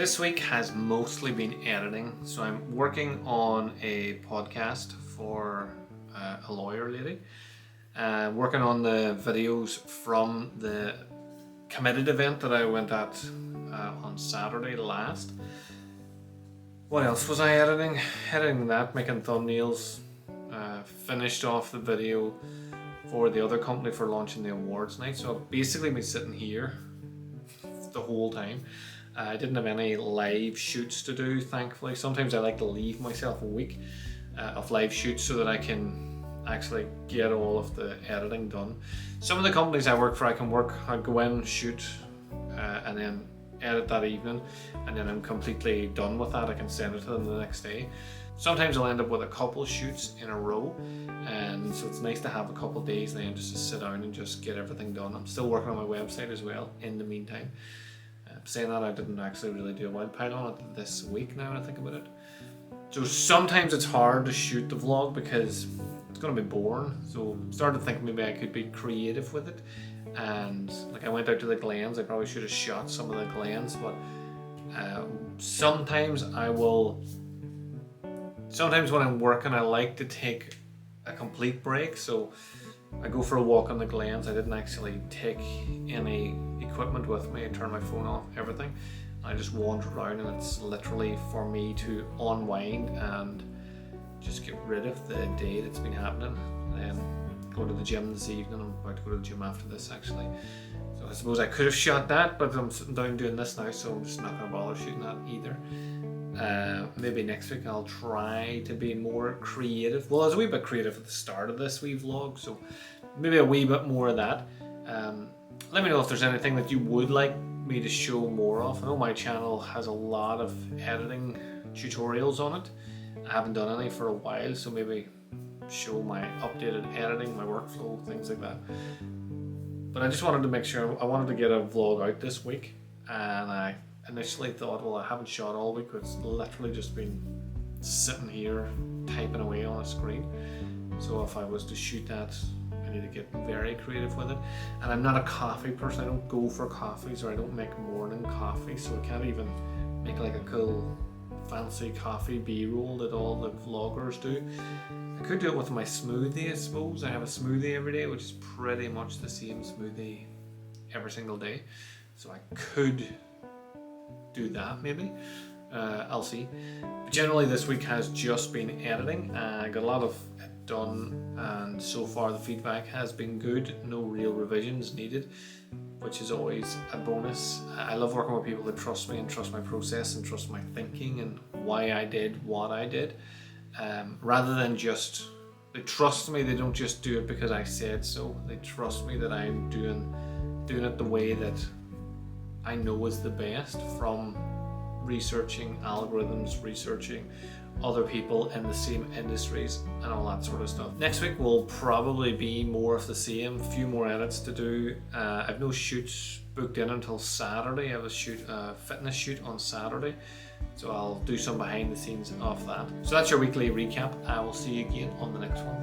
This week has mostly been editing. So I'm working on a podcast for a lawyer lady. Working on the videos from the committed event that I went at on Saturday last. What else was I editing? Editing that, making thumbnails. Finished off the video for the other company for launching the awards night. So I've basically been sitting here the whole time. I didn't have any live shoots to do, thankfully. Sometimes I like to leave myself a week of live shoots so that I can actually get all of the editing done. Some of the companies I work for, I go in, shoot, and then edit that evening, and then I'm completely done with that. I can send it to them the next day. Sometimes I'll end up with a couple shoots in a row, and so it's nice to have a couple of days then just to sit down and just get everything done. I'm still working on my website as well in the meantime. Saying that, I didn't actually really do a wild pile on it this week now when I think about it. So sometimes it's hard to shoot the vlog because it's going to be boring. So I started to think maybe I could be creative with it. And like I went out to the Glens, I probably should have shot some of the Glens, but sometimes when I'm working, I like to take a complete break. So I go for a walk on the Glens. I didn't actually take any equipment with me. I turned my phone off, everything. I just wander around, and it's literally for me to unwind and just get rid of the day that's been happening. And then go to the gym this evening. I'm about to go to the gym after this actually. So I suppose I could have shot that, but I'm sitting down doing this now, so I'm just not going to bother shooting that either. Maybe next week I'll try to be more creative. Well, I was a wee bit creative at the start of this wee vlog, so maybe a wee bit more of that. Let me know if there's anything that you would like me to show more of. I know my channel has a lot of editing tutorials on it. I haven't done any for a while, so maybe show my updated editing, my workflow, things like that. But I just wanted to make sure, I wanted to get a vlog out this week, and I initially thought, well, I haven't shot all week. It's literally just been sitting here typing away on a screen. So if I was to shoot that, I need to get very creative with it. And I'm not a coffee person. I don't go for coffees, or I don't make morning coffee, so I can't even make like a cool fancy coffee b-roll that all the vloggers do. I could do it with my smoothie, I suppose. I have a smoothie every day, which is pretty much the same smoothie every single day. So I could do that maybe. I'll see. But generally this week has just been editing. I got a lot of it done, and so far the feedback has been good. No real revisions needed, which is always a bonus. I love working with people that trust me and trust my process and trust my thinking and why I did what I did. Rather than just, they trust me, they don't just do it because I said so. They trust me that I'm doing it the way that I know is the best, from researching algorithms, researching other people in the same industries and all that sort of stuff. Next week will probably be more of the same, a few more edits to do. I've no shoots booked in until Saturday. I have a fitness shoot on Saturday, so I'll do some behind the scenes of that. So that's your weekly recap. I will see you again on the next one.